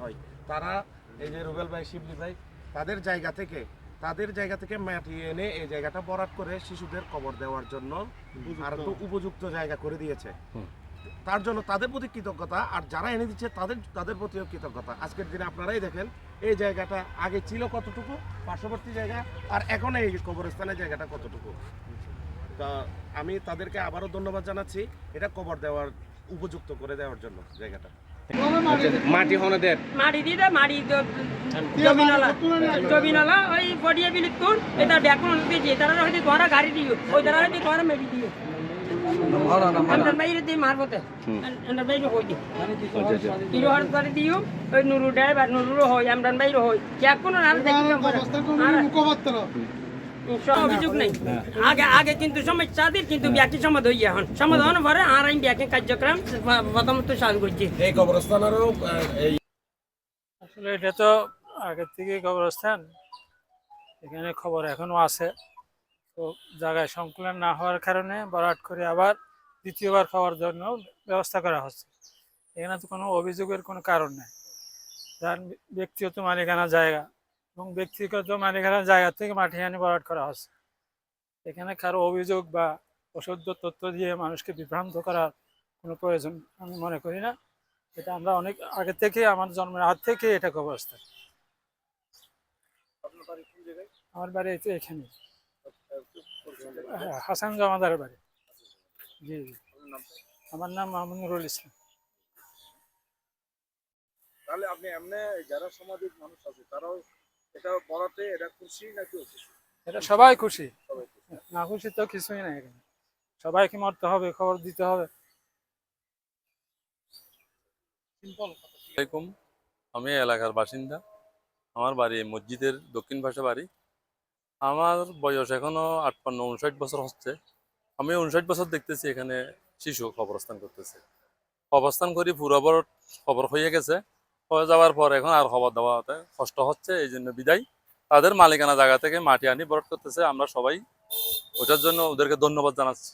হয়, তারা এই যে রুবেল ভাই, শিবলি ভাই, তাদের জায়গা থেকে মাটি এনে এই জায়গাটা ভরাট করে শিশুদের কবর দেওয়ার জন্য আর তো উপযুক্ত জায়গা করে দিয়েছে। তার জন্য তাদের প্রতি কৃতজ্ঞতা, আর যারা এনে দিচ্ছে তাদের প্রতিও কৃতজ্ঞতা। আজকের দিনে আপনারাই দেখেন এই জায়গাটা আগে ছিল কতটুকু পার্শ্ববর্তী জায়গা, আর এখন এই কবরস্থানের জায়গাটা কতটুকু। তা আমি তাদেরকে আবারও ধন্যবাদ জানাচ্ছি এটা কবর দেওয়ার উপযুক্ত করে দেওয়ার জন্য জায়গাটা। মাটি হনদের মাটি দিয়ে দেয়, মাটি জমিনলা ওই পড়িয়ে বিলিপুর এটা ব্যাকুন দিয়েছে, তারা হয়তো ঘোড়া গাড়ি দিও, ওই তারা হয়তো ঘোড়া মেবি দিও আমরা বাইরে দিয়ে মারবতে আমরা বাইরে হই কিলো হার করে দিও, ওই নুরু ড্রাইভার নুরুরও হয়, আমরা বাইরে হই এখন আর দেখি অভিযোগ নেই। আগে কিন্তু সমস্যাদের কিন্তু ব্যাকি সমাধান হইয়া হন সমাধান পরে আর আমি ব্যাকি কার্যক্রম প্রথমত চালু করছি। এই কবরস্থানেরও আসলে এটা তো আগের থেকে কবরস্থান, এখানে খবর এখনো আছে। তো জায়গায় সংকুলন না হওয়ার কারণে ভরাট করে আবার দ্বিতীয়বার খাওয়ার জন্য ব্যবস্থা করা হচ্ছে। এখানে তো কোনো অভিযোগের কোনো কারণ নেই। যার ব্যক্তিগত মালিকানা জায়গা এবং ব্যক্তিগত মালিকানা জায়গা থেকে মাটি আনি ভরাট করা হচ্ছে। এখানে কারো অভিযোগ বা অসত্য তথ্য দিয়ে মানুষকে বিভ্রান্ত করার কোনো প্রয়োজন আমি মনে করি না। এটা আমরা অনেক আগে থেকে, আমার জন্মের হাত থেকে এটা কবরস্থান। আমার বাড়ি তো এখানে, হাসান জমাদারের বাড়ি। জি জি, আমার নাম মামুনুরুল ইসলাম। তাহলে আপনি এমনি যারা সামাজিক মানুষ আছে তারাও এটা বলাতে এটা খুশি নাকি অখুশি? এটা সবাই খুশি, না খুশি তো কিছুই নাই। এখানে সবাইকে মরতে হবে, খবর দিতে হবে। আসসালামাইকুম, আমি এলাকার বাসিন্দা। আমার বাড়ি মসজিদের দক্ষিণ পাশে বাড়ি। আমার বয়স এখনো 58-59 বছর হচ্ছে। আমি 59 বছর দেখতেছি এখানে শিশু অবস্থান করতেছে। অবস্থান করি পুরোবার খবর হয়ে গেছে, হয়ে যাওয়ার পর এখন আর খবর দেওয়াতে কষ্ট হচ্ছে। এই জন্য বিদায় তাদের মালিকানা জায়গা থেকে মাটি আনি ভরাট করতেছে। আমরা সবাই ওটার জন্য ওদেরকে ধন্যবাদ জানাচ্ছি।